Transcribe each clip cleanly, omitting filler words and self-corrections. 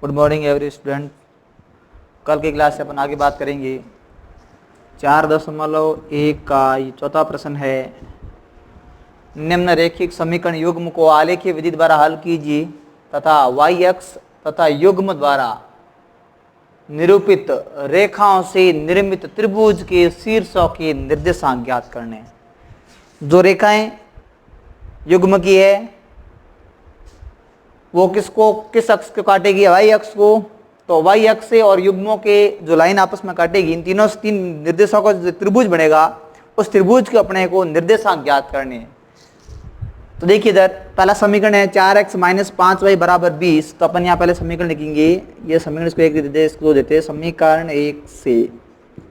Good morning every student. कल की class से अपन आगे बात करेंगे 4.1 का ये चौथा प्रश्न है। निम्न रैखिक समीकरण युग्म को आलेखीय विधि द्वारा हल कीजिए तथा y अक्ष तथा युग्म द्वारा निरूपित रेखाओं से निर्मित त्रिभुज के शीर्षों के निर्देशांक ज्ञात करने। जो रेखाएं युग्म की है वो किस अक्ष को काटेगी? y अक्ष को। तो y अक्ष से और युग्मों के जो लाइन आपस में काटेगी, इन तीनों से तीन निर्देशों का जो त्रिभुज बनेगा उस त्रिभुज के अपने को निर्देशांक ज्ञात करने हैं। तो देखिए इधर पहला समीकरण है 4x - 5y = 20। तो अपन यहाँ पहले समीकरण लिखेंगे। ये समीकरण इसको एक देते, इसको देते समीकरण 1 से।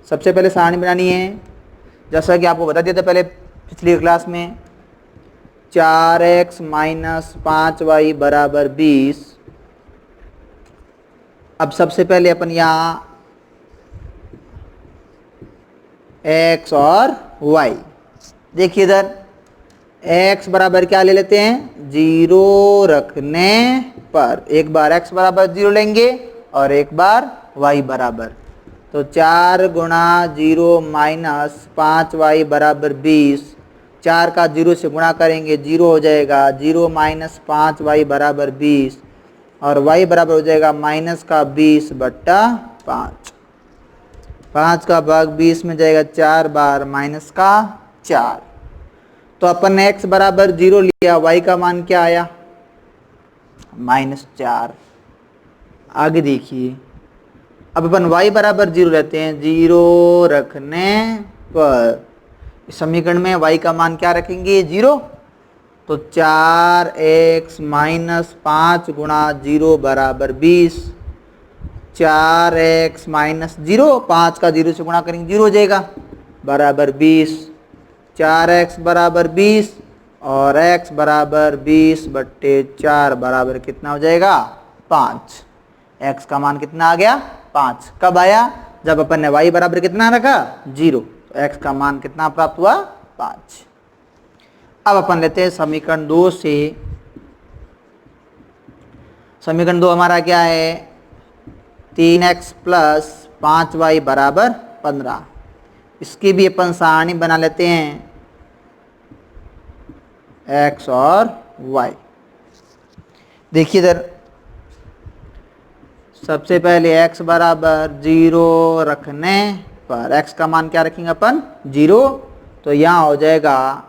सबसे पहले सारणी बनानी है, जैसा कि आपको बता दिया था पहले पिछली क्लास में। 4x - 5y = 20। अब सबसे पहले अपन यहाँ x और y, देखिए इधर x बराबर क्या ले लेते हैं? 0 रखने पर एक बार x बराबर 0 लेंगे और एक बार y बराबर। तो 4 × 0 - 5y = 20। 4 का 0 से गुणा करेंगे 0 हो जाएगा। 0 - 5y = 20 और y बराबर हो जाएगा -20/5। 5 का भाग 20 में जाएगा 4 बार -4। तो अपन ने x बराबर 0 लिया, y का मान क्या आया? -4। आगे देखिए, अब अपन y बराबर 0 लेते हैं। 0 रखने पर इस समीकरण में y का मान क्या रखेंगे? 0। तो 4x - 5 × 0 = 20। 4x - 0, 5 का 0 से गुणा करेंगे 0 हो जाएगा, बराबर 20। 4x बराबर 20 और x बराबर 20/4 बराबर कितना हो जाएगा? 5। x का मान कितना आ गया? 5। कब आया? जब अपन ने y बराबर कितना रखा? 0। तो x का मान कितना प्राप्त हुआ? 5। अब अपन लेते हैं समीकरण 2 से। समीकरण 2 हमारा क्या है? 3x + 5y = 15। इसकी भी अपन सारणी बना लेते हैं, x और y। देखिए इधर सबसे पहले x बराबर 0 रखने पर x का मान क्या रखेंगे अपन? 0। तो यहाँ हो जाएगा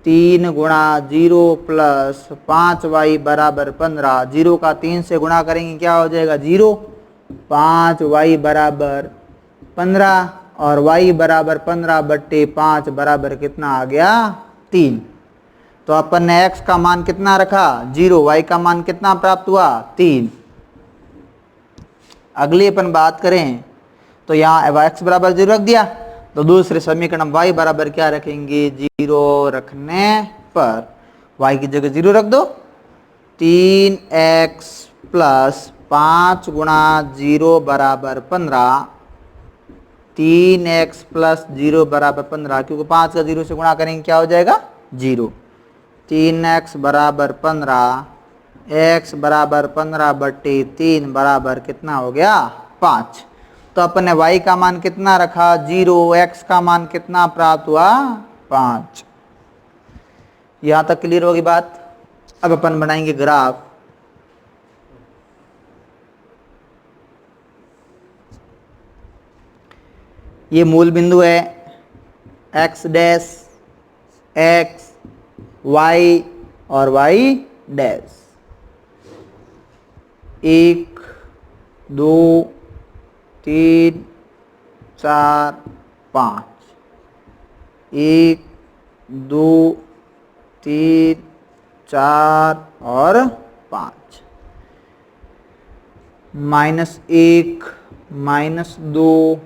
3 × 0 + 5y = 15। 0 का 3 से गुणा करेंगे क्या हो जाएगा? 0। 5y = 15 और y बराबर 15/5 बराबर कितना आ गया? 3। तो अपन ने x का मान कितना रखा? 0। y का मान कितना प्राप्त हुआ? 3। अगली अपन बात करें तो यहाँ x बराबर 0 रख दिया। तो दूसरे समीकरण y बराबर क्या रखेंगे? 0 रखने पर y की जगह 0 रख दो। 3x + 5 × 0 = 15। 3x + 0 = 15, क्योंकि 5 का 0 से गुणा करेंगे क्या हो जाएगा? 0। 3x = 15, x बराबर 15/3 बराबर कितना हो गया? 5। तो अपन ने y का मान कितना रखा? 0। x का मान कितना प्राप्त हुआ? 5। यहाँ तक क्लियर होगी बात। अब अपन बनाएंगे ग्राफ। ये मूल बिंदु है x डैश, x, y और y डैश। 1 2 3 4 5। 1 2 3 4 और 5। -1 -2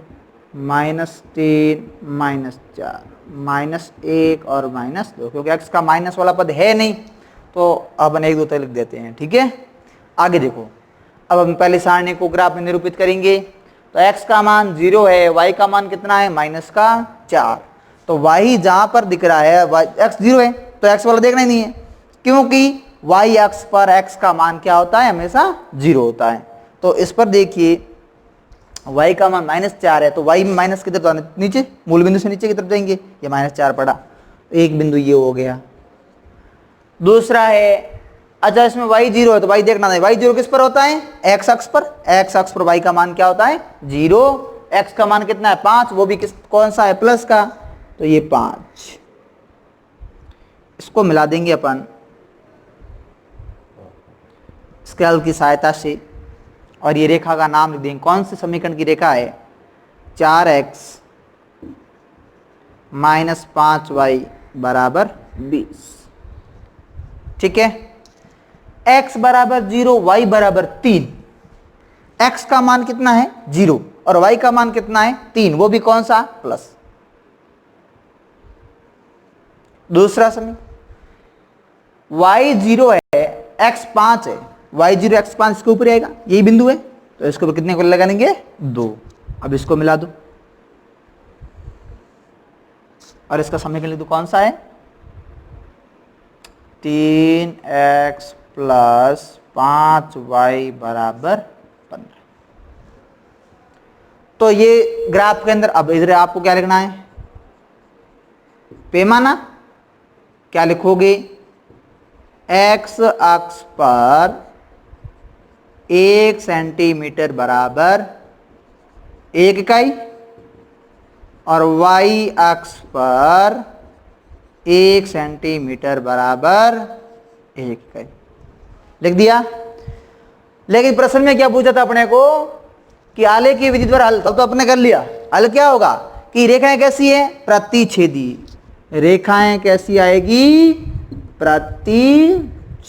-3 -4 -1 और -2, क्योंकि x का माइनस वाला पद है नहीं तो अपन 1 2 तक लिख देते हैं। ठीक है, आगे देखो। अब हम पहले सारणी को ग्राफ में निरूपित करेंगे। तो x का मान 0 है, y का मान कितना है? -4। तो y जहां पर दिख रहा है x 0 है तो x वाला देखना ही नहीं है, क्योंकि y अक्ष पर x का मान क्या होता है? हमेशा 0 होता है। तो इस पर देखिए y का मान -4 है, तो y माइनस की तरफ नीचे, मूल बिंदु से नीचे की तरफ जाएंगे, ये -4 पड़ा, तो एक बिंदु ये हो गया। दूसरा है, अच्छा इसमें y 0 है, तो y देखना है, y 0 किस पर होता है, x अक्ष पर, x अक्ष पर y का मान क्या होता है 0, x का मान कितना है 5, वो भी कौन सा है प्लस का, तो ये 5, इसको मिला देंगे अपन स्केल की सहायता से, और ये रेखा का नाम लिख देंगे, कौन से समीकरण की रेखा है, 4x - 5y = 20। ठीक है, x = 0, y = 3, x का मान कितना है 0 और y का मान कितना है 3, वो भी कौन सा प्लस। दूसरा समीकरण, y 0 है, x 5 है, y 0 x 5 इसके ऊपर आएगा, यही बिंदु है, तो इसके ऊपर कितने को लगाएंगे 2। अब इसको मिला दो और इसका समीकरण लिख दो, कौन सा है 3x + 5y = 15। तो ये ग्राफ के अंदर, अब इधर आपको क्या लिखना है, पैमाना क्या लिखोगे, x अक्ष पर 1 सेंटीमीटर बराबर 1 इकाई और y अक्ष पर 1 सेंटीमीटर बराबर 1 इकाई लिख दिया। लेकिन प्रश्न में क्या पूछा था अपने को कि आलेख की विधि द्वारा हल, तब तो अपने कर लिया, हल क्या होगा कि रेखाएं कैसी है प्रतिच्छेदी, रेखाएं कैसी आएगी प्रतिच्छेदी,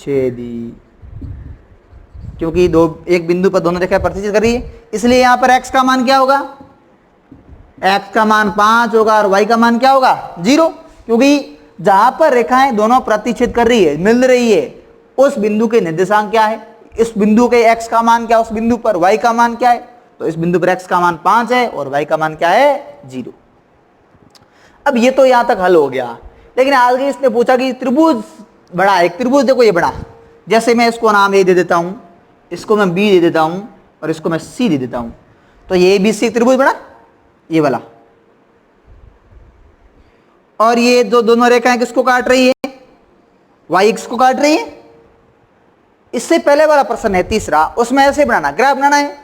क्योंकि एक बिंदु पर दोनों रेखाएं प्रतिच्छेद कर रही है, इसलिए यहां पर x का मान क्या होगा, x का मान 5 होगा और y का मान क्या होगा 0, क्योंकि जहां पर रेखाएं दोनों प्रतिच्छेद कर रही है, मिल रही है, उस बिंदु के निर्देशांक क्या है, इस बिंदु के x का मान क्या, उस बिंदु पर y का मान क्या है, तो इस बिंदु पर x का मान 5 है और y का मान क्या है 0। अब ये तो यहां तक हल हो गया, लेकिन आगे इसने पूछा कि त्रिभुज बड़ा, एक त्रिभुज देखो ये बड़ा, जैसे मैं इसको नाम A दे देता हूं, इसको मैं B दे देता हूं और इसको मैं C दे देता हूं, तो ये ABC त्रिभुज बड़ा, ये वाला, और ये जो दोनों रेखाएं किसको काट रही है, y को काट रही है। इससे पहले वाला प्रश्न है तीसरा, उसमें ऐसे बनाना, ग्राफ बनाना है,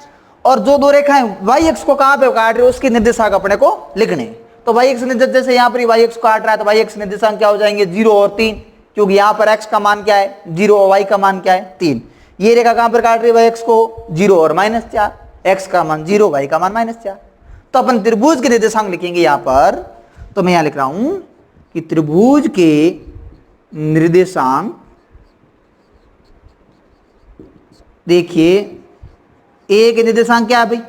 और जो दो रेखाएं y को कहां पे काट रही है उसके निर्देशांक अपने को लिखने, तो y निर्देश, जैसे यहां पर y काट रहा है तो y निर्देशांक क्या हो जाएंगे 0 और 3, क्योंकि यहां पर x का मान क्या है 0 और y का मान क्या है 3। ये रेखा कहां पर काट रही है y को 0 और -4, x का मान 0, y का मान -4, तो अपन त्रिभुज के निर्देशांक लिखेंगे यहां पर, तो मैं यहां लिख रहा हूं कि त्रिभुज के निर्देशांक, देखिए a के निर्देशांक क्या है भाई,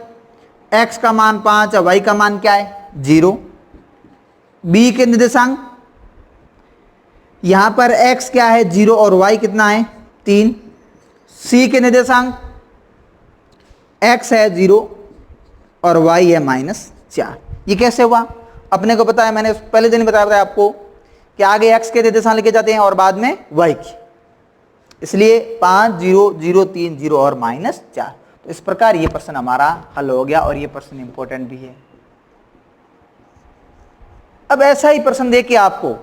x का मान 5 है, y का मान क्या है 0। b के निर्देशांक, यहां पर x क्या है 0 और y कितना है 3। c के निर्देशांक, x है 0 और y है -4। ये कैसे हुआ, अपने को पता है, मैंने पहले दिन बताया था आपको कि आगे x के निर्देशांक लिखे जाते हैं और बाद में y की, इसलिए 5 0 0 3 0 और -4। तो इस प्रकार ये प्रश्न हमारा हल हो गया और ये प्रश्न इंपॉर्टेंट भी है। अब ऐसा ही प्रश्न देखिए, आपको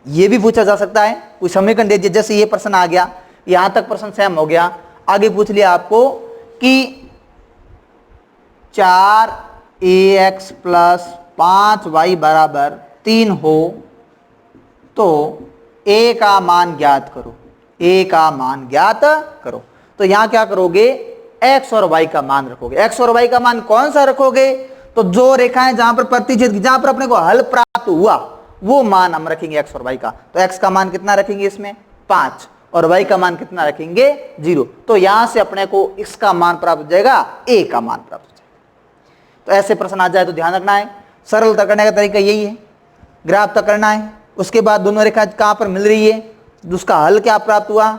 ये भी पूछा जा सकता है, कोई समीकरण दे दिया, जैसे ये प्रश्न आ गया, यहां तक प्रश्न सेम हो गया, आगे पूछ लिया आपको कि 4ax + 5y = 3 हो तो a का मान ज्ञात करो, a का मान ज्ञात करो। तो यहां क्या करोगे, x और y का मान रखोगे। x और y का मान कौन सा रखोगे, तो जो रेखाएं जहां पर प्रतिच्छेद, जहां पर अपने को हल प्राप्त हुआ वो मान हम रखेंगे x और y का। तो x का मान कितना रखेंगे इसमें 5 और y का मान कितना रखेंगे 0। तो यहां से अपने को इसका मान प्राप्त हो जाएगा, a का मान प्राप्त हो जाएगा। तो ऐसे प्रश्न आ जाए तो ध्यान रखना है, सरलता करने का तरीका यही है, ग्राफ तक करना है, उसके बाद दोनों रेखा कहां पर मिल रही है, उसका हल क्या प्राप्त हुआ,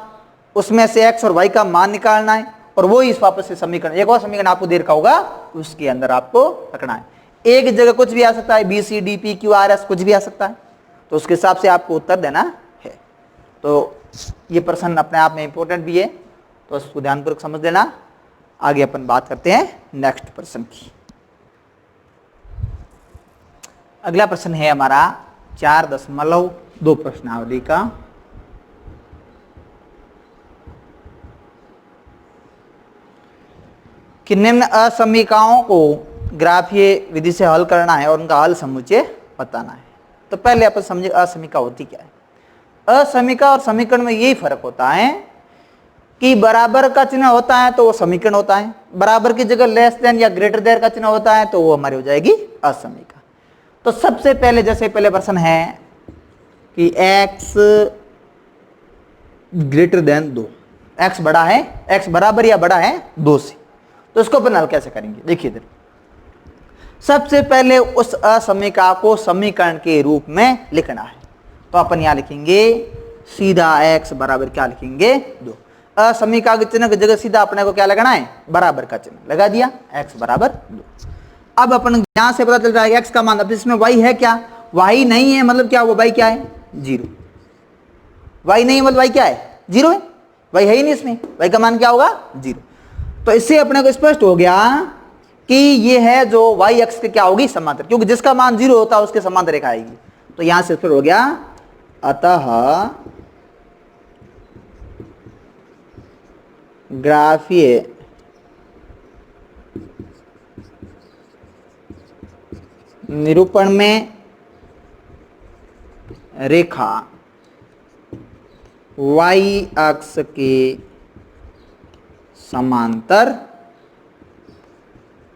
उसमें से x और y का मान निकालना है, और वो इस वापस से समीकरण, एक और समीकरण आपको दे रखा होगा, उसके अंदर आपको रखना है। एक जगह कुछ भी आ सकता है, B C D P Q R S कुछ भी आ सकता है, तो उसके हिसाब से आपको उत्तर देना है। तो ये प्रश्न अपने आप में इंपॉर्टेंट भी है, तो उसको ध्यानपूर्वक समझ लेना। आगे अपन बात करते हैं नेक्स्ट प्रश्न की। अगला प्रश्न है हमारा 4.2 प्रश्नावली का। कि निम्न असमीकाओं को ग्राफीय विधि से हल करना है और उनका हल समुच्चय बताना है। तो पहले अपन समझे असमीका होती क्या है। असमीका और समीकरण में यही फर्क होता है कि बराबर का चिन्ह होता है तो वो समीकरण होता है, बराबर की जगह लेस देन या ग्रेटर देन का चिन्ह होता है तो वो हमारी हो जाएगी असमीका। तो सबसे पहले जैसे पहले प्रश्न है कि x ग्रेटर देन 2, x बड़ा है, x बराबर या बड़ा है 2 से, तो इसको अपन हल कैसे करेंगे। देखिए इधर सबसे पहले उस असमीका को समीकरण के रूप में लिखना है। तो अपन यहां लिखेंगे सीधा x बराबर क्या लिखेंगे 2। असमीका के चिन्ह की जगह सीधा अपने को क्या लगाना है, बराबर का चिन्ह लगा दिया, x बराबर 2। अब अपन यहां से पता चल रहा है x का मान, अब इसमें y है क्या, y नहीं है मतलब क्या, वो y क्या है 0। y नहीं है मतलब y क्या है 0 है, y है ही नहीं इसमें, y का मान क्या होगा 0। तो इससे अपने को स्पष्ट हो गया कि ये है जो y अक्ष के क्या होगी समांतर, क्योंकि जिसका मान 0 होता है उसके समांतर रेखा आएगी। तो यहां से फिर हो गया अतः ग्राफीय निरूपण में रेखा y अक्ष के समांतर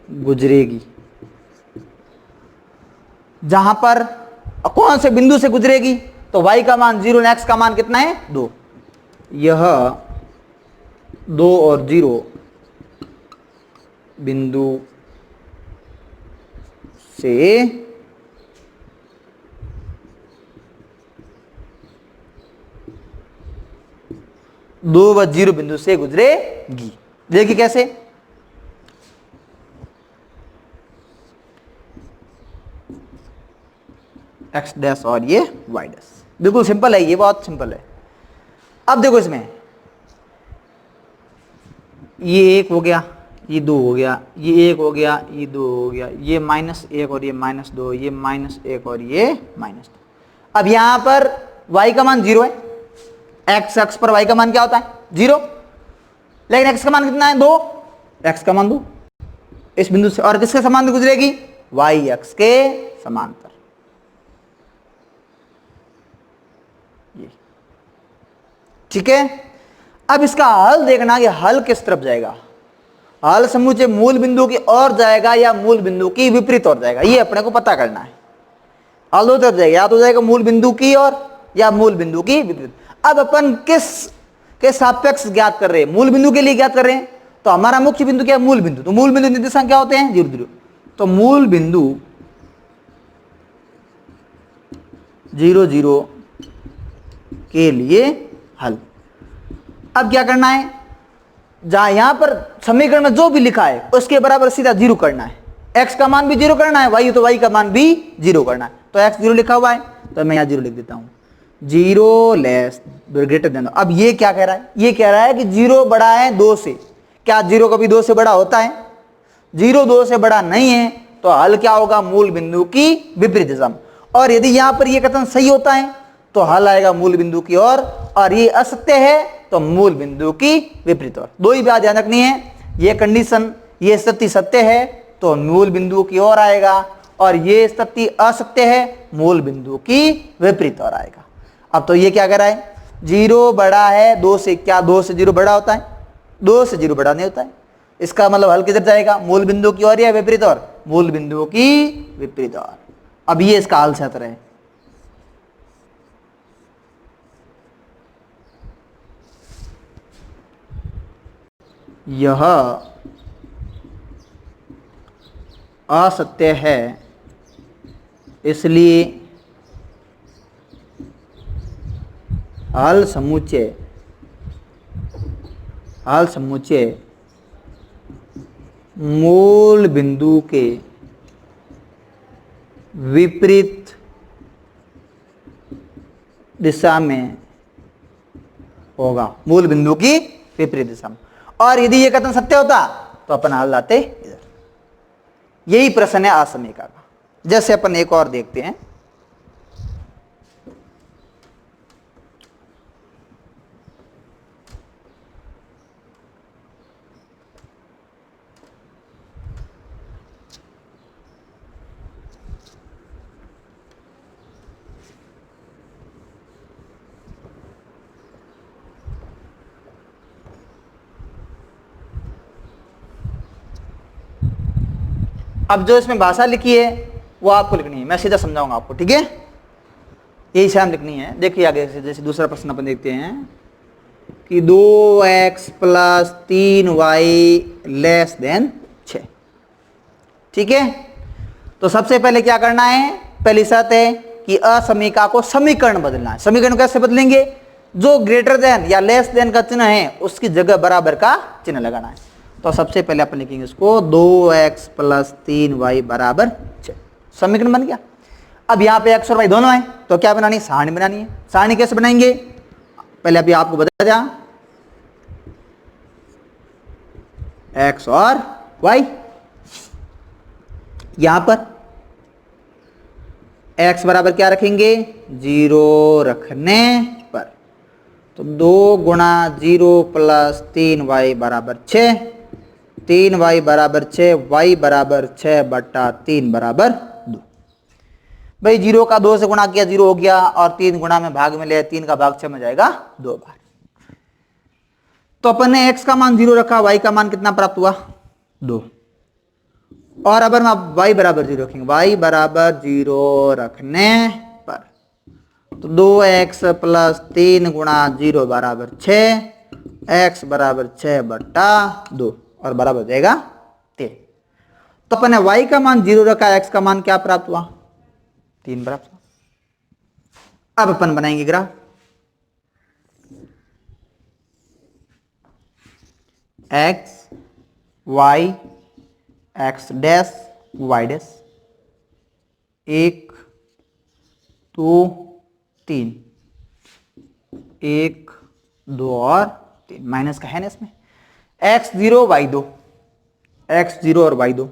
गुजरेगी। जहां पर कौन से बिंदु से गुजरेगी, तो y का मान 0 x का मान कितना है 2। यह 2 और 0 बिंदु से दो व 0 बिंदु से गुजरेगी। देखिए कैसे, x डैश और ये y डैश, बिल्कुल सिंपल है, ये बहुत सिंपल है। अब देखो इसमें ये 1 हो गया, ये 2 हो गया, ये 1 हो गया, ये 2 हो गया, ये -1 और ये -2, ये -1 और ये -2। अब यहां पर y का मान 0 है, x अक्ष पर y का मान क्या होता है 0, लेकिन x का मान कितना है 2, x का मान 2 इस बिंदु से, और किसके समांतर गुजरेगी, y अक्ष के समांतर। ये ठीक है। अब इसका हल देखना कि हल किस तरफ जाएगा, हल समुच्चय मूल बिंदु की ओर जाएगा या मूल बिंदु की विपरीत ओर जाएगा, ये अपने को पता करना है। हल दो तरफ जाएगा, या तो जाएगा मूल बिंदु की ओर या मूल बिंदु की विपरीत। अब अपन किस के सापेक्ष ज्ञात कर रहे हैं, मूल बिंदु के लिए ज्ञात कर रहे हैं। तो हमारा मुख्य बिंदु क्या है, मूल बिंदु। तो मूल बिंदु निर्देशांक क्या होते हैं 0 0। तो मूल बिंदु 0 0 के लिए हल। अब क्या करना है, जहां यहां पर समीकरण में जो भी लिखा है उसके बराबर सीधा 0 करना है, x का मान भी 0 करना है, y तो y का मान भी 0 करना है। तो x 0 लिखा हुआ है तो मैं यहां 0 लिख देता हूं, 0 लेस ग्रेटर देन। अब ये क्या कह रहा है, ये कह रहा है कि 0 बड़ा है 2 से। क्या 0 कभी 2 से बड़ा होता है, 0 2 से बड़ा नहीं है, तो हल क्या होगा, मूल बिंदु की विपरीत दिशा में। और यदि यहां पर यह कथन सही होता है तो हल आएगा मूल बिंदु की ओर, और ये असत्य है तो मूल बिंदु की विपरीत ओर। दो ही बात ध्यान रखनी है, ये कंडीशन, ये स्थिति सत्य है तो मूल बिंदु की ओर आएगा, और ये स्थिति असत्य है मूल बिंदु की विपरीत ओर आएगा। अब तो ये क्या कह रहा है, 0 बड़ा है 2 से। क्या 2 से 0 बड़ा होता है, 2 से 0 बड़ा नहीं होता है। इसका मतलब हल किधर जाएगा, मूल बिंदु की ओर या विपरीत ओर, मूल बिंदु की विपरीत ओर। अब ये इसका हल क्षेत्र है। यह असत्य है, इसलिए हल समुच्चय मूल बिंदु के विपरीत दिशा में होगा, मूल बिंदु की विपरीत दिशा में। और यदि यह कथन सत्य होता तो अपन हल लाते इधर। यही प्रश्न है असमीका का। जैसे अपन एक और देखते हैं, अब जो इसमें भाषा लिखी है वो आपको लिखनी है, मैं सीधा समझाऊंगा आपको, ठीक है। यही सेम लिखनी है। देखिए आगे से, जैसे दूसरा प्रश्न अपन देखते हैं कि 2x plus 3y less than 6, ठीक है। तो सबसे पहले क्या करना है, पहली शर्त है कि असमीका को समीकरण बदलना है। समीकरण कैसे बदलेंगे, जो ग्रेटर देन या लेस देन का चिन्ह है उसकी जगह बराबर का चिन्ह लगाना है। तो सबसे पहले अपन लिखेंगे इसको 2x प्लस 3y बराबर 6, समीकरण बन गया। अब यहाँ पे x और y दोनों है, तो क्या बनानी है, सारणी बनानी है। सारणी कैसे बनाएंगे, पहले अभी आपको बता दिया, x और y। यहां पर x बराबर क्या रखेंगे, 0 रखने पर, तो 2 गुणा 0 प्लस 3y बराबर 6, 3y बराबर 6, y बराबर 6 बटा 3 बराबर 2। भाई 0 का 2 से गुणा किया 0 हो गया, और 3 गुणा में भाग में ले, 3 का भाग 6 में जाएगा 2 बार। तो अपन ने x का मान 0 रखा, y का मान कितना प्राप्त हुआ, 2। और अब हम y बराबर 0 रखेंगे, y बराबर 0 रखने पर, तो 2x प्लस 3 गुणा 0 बराबर 6, x बराबर 6 बटा 2 और बराबर हो जाएगा 3। तो अपन ने y का मान 0 रखा, x का मान क्या प्राप्त हुआ, 3 प्राप्त हुआ। अब अपन बनाएंगे graph, x y x dash y dash, 1 2 3, 1 2 और 3, माइनस का है ना इसमें, x 0 y 2, x 0 और y 2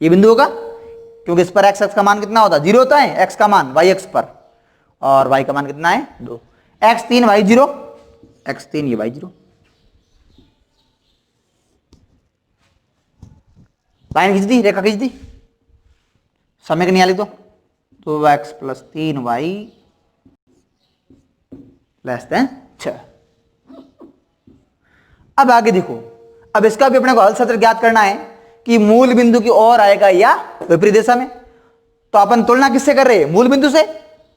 ये बिंदु होगा, क्योंकि इस पर x का मान कितना होता है, 0 होता है x का मान y x पर, और y का मान कितना है 2, x 3 y 0, x 3 ये y 0। लाइन खींच दी, रेखा खींच दी, समीकरण यहाँ लिख दो, 2x plus 3y less than 6। अब आगे देखो, अब इसका भी अपने को हल सूत्र ज्ञात करना है कि मूल बिंदु की ओर आएगा या विपरीत दिशा में। तो अपन तुलना किससे कर रहे हैं, मूल बिंदु से।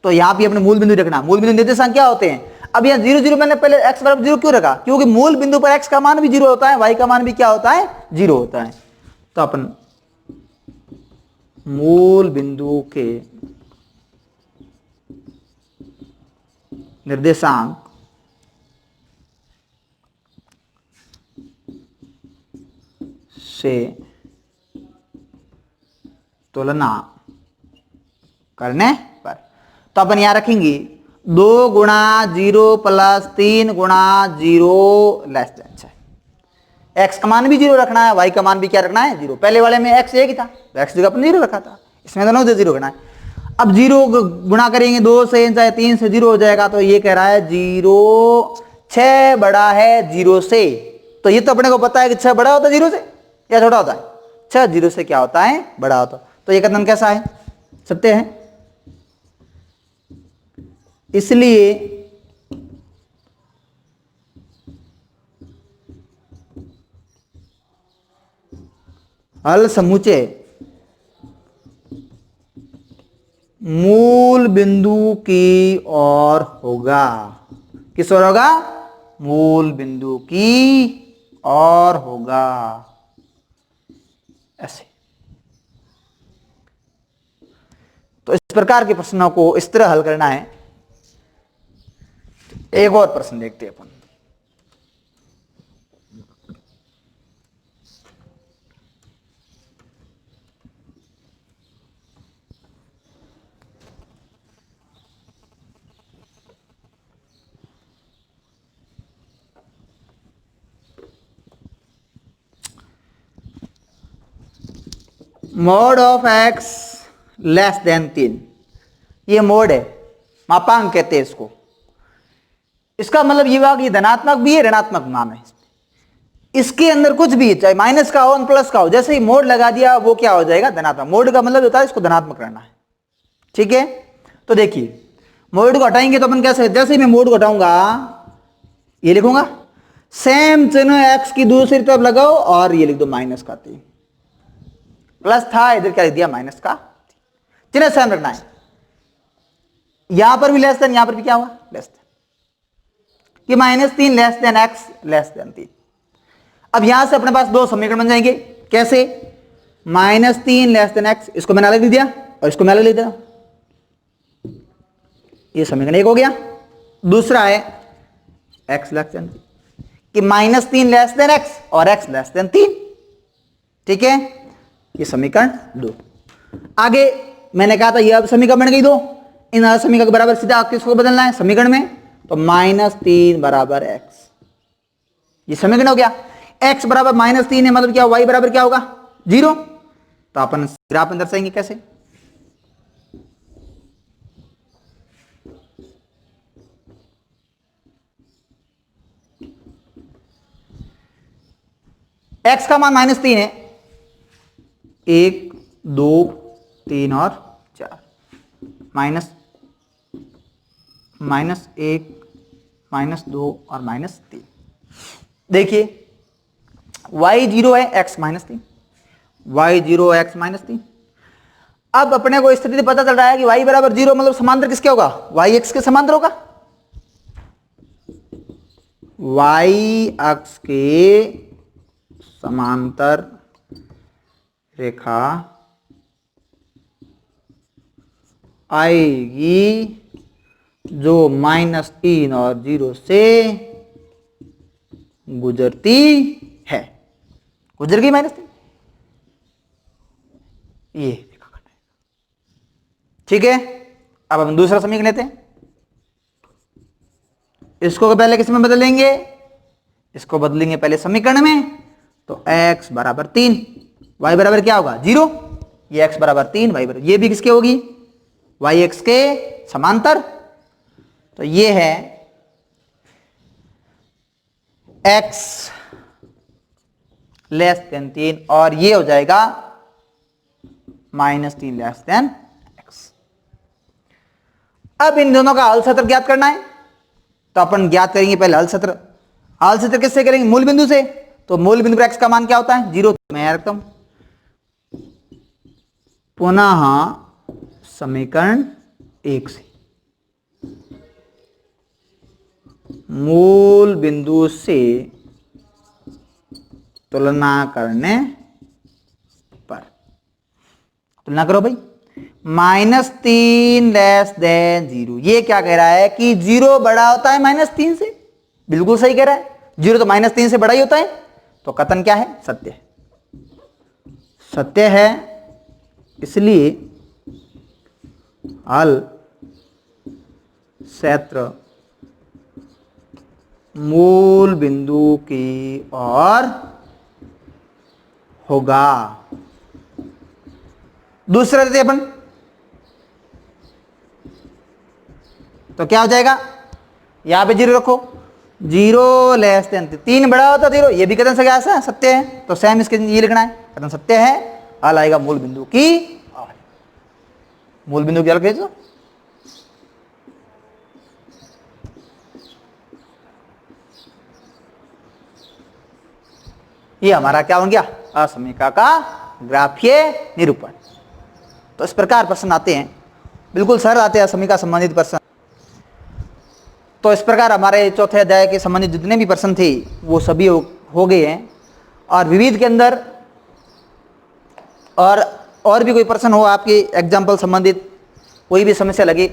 तो यहां भी अपने मूल बिंदु रखना, मूल बिंदु निर्देशांक क्या होते हैं। अब यहाँ 0 0 मैंने पहले x बराबर 0 क्यों रखा, क्योंकि मूल बिंदु पर x का मान भी 0 होता है, y का मान भी क्या होता है, 0 होता है। तो अपन मूल बिंदु के निर्देशांक से तुलना करने पर, तो अपन यहां रखेंगे 2 गुणा 0 प्लस 3 गुणा 0 लेस देन 6। x का मान भी 0 रखना है, y का मान भी क्या रखना है, 0। पहले वाले में x एक ही था, x जगह अपन 0 रखा था, इसमें दोनों से 0 रखना है। अब 0 गुणा करेंगे 2 से, चाहे 3 से 0 हो जाएगा, तो ये कह रहा है 0 6 बड़ा है 0 से। तो ये तो अपने को पता है कि 6 बड़ा होता है 0 से या छोटा होता है, 6 0 से क्या होता है, बड़ा होता है। तो ये कथन कैसा है, सत्य है। इसलिए हल समुच्चय मूल बिंदु की ओर होगा, किस ओर होगा, मूल बिंदु की ओर होगा, ऐसे। तो इस प्रकार के प्रश्नों को इस तरह हल करना है। एक और प्रश्न देखते हैं अपन, mod of x less than 3, ये मोड है, मापांक कहते हैं इसको। इसका मतलब ये हुआ कि धनात्मक भी है, ऋणात्मक मान है। इसके अंदर कुछ भी, चाहे माइनस का हो प्लस का हो, जैसे ही मोड लगा दिया वो क्या हो जाएगा, धनात्मक। मोड का मतलब होता है इसको धनात्मक करना है, ठीक है। तो देखिए मोड को हटाएंगे तो अपन कैसे, जैसे ही मैं मोड को हटाऊंगा ये लिखूंगा, सेम चिन्ह x की दूसरी तरफ लगाओ और ये लिख दो माइनस का 3, प्लस था इधर क्या लिख दिया माइनस का, चिन्ह सेम रखना है। यहां पर भी लेस देन, यहां पर भी क्या हुआ लेस देन, कि -3 less than x less than 3। अब यहां से अपने पास दो समीकरण बन जाएंगे, कैसे, -3 लेस देन x, इसको मैंने अलग लिख दिया और इसको मैं अलग लिख दिया, ये समीकरण एक हो गया। दूसरा है x लेस देन, कि -3 लेस देन x और x लेस देन 3, ठीक है, ये समीकरण 2। आगे मैंने कहा था ये अब समीकरण बन गई दो, इन समीकरण के बराबर सीधा किसको बदलना है समीकरण में, तो -3 बराबर x, ये समीकरण हो गया। x बराबर -3 है, मतलब क्या, y बराबर क्या होगा 0। तो अपन ग्राफ में दर्शाएंगे कैसे, x का मान -3 है, 1 2 3 और 4, -1 -2 और -3। देखिए y 0 है, x -3, y 0 x -3। अब अपने को स्थिति पता चल रहा है कि y बराबर 0 मतलब समांतर किसके होगा, y x के समांतर होगा, y अक्ष के समांतर रेखा आएगी जो -3 और 0 से गुजरती है, गुजर गई -3, ये रेखा खंड है, ठीक है। अब हम दूसरा समीकरण लेते हैं, इसको पहले किस में बदलेंगे, इसको बदलेंगे पहले समीकरण में, तो x बराबर 3, y बराबर क्या होगा 0, ये x बराबर 3, y बराबर, ये भी किसके होगी y x के समांतर, तो ये है x लेस देन 3 और ये हो जाएगा -3 लेस देन x। अब इन दोनों का हल सूत्र ज्ञात करना है, तो अपन ज्ञात करेंगे पहले हल सूत्र। हल सूत्र किससे करेंगे, मूल बिंदु से, तो मूल बिंदु पर x का मान क्या होता है 0, मैं रखता हूं। पुनः समीकरण 1 से मूल बिंदु से तुलना करने पर, तुलना करो भाई, -3 लेस देन 0, ये क्या कह रहा है कि 0 बड़ा होता है -3 से, बिल्कुल सही कह रहा है, 0 तो -3 से बड़ा ही होता है, तो कथन क्या है, सत्य है, सत्य है। इसलिए हल क्षेत्र मूल बिंदु की ओर होगा। दूसरा देते अपन, तो क्या हो जाएगा, यहां पे 0 रखो, 0 लेस देन 3 बड़ा होता 0, ये भी कथन से क्या है सत्य है, तो सेम इसके ये लिखना है, कथन सत्य है, हल आएगा मूल बिंदु की ओर, मूल बिंदु की ओर भेजो। ये हमारा क्या बन गया, असमीका का ग्राफीय निरूपण। तो इस प्रकार प्रश्न आते हैं, बिल्कुल सरल आते हैं असमीका संबंधित प्रश्न। तो इस प्रकार हमारे चौथे अध्याय के संबंधित जितने भी प्रश्न थे वो सभी हो गए हैं। और विविध के अंदर और भी कोई प्रश्न हो आपके एग्जाम्पल संबंधित, कोई भी समस्या लगे,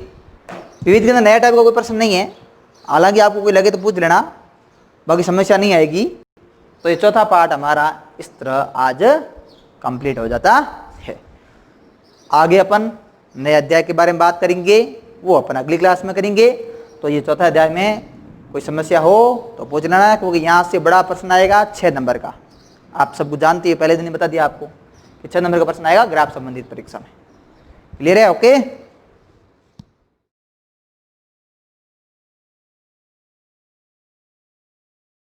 विविध के अंदर नया टाइप का कोई प्रश्न नहीं है, हालांकि आपको कोई लगे तो पूछ लेना, बाकी समस्या नहीं आएगी। तो ये चौथा पार्ट हमारा इस तरह आज कंप्लीट हो जाता है। आगे अपन नए अध्याय के बारे में बात करेंगे, वो अपन अगली क्लास में करेंगे। तो ये चौथा अध्याय में कोई समस्या हो तो पूछ लेना, क्योंकि यहाँ से बड़ा प्रश्न आएगा 6 नंबर का। आप सबको जानते हैं, पहले दिन ही बता दिया आपको कि 75 नंबर का प्रश्न आएगा ग्राफ संबंधित परीक्षा में। क्लियर है? ओके।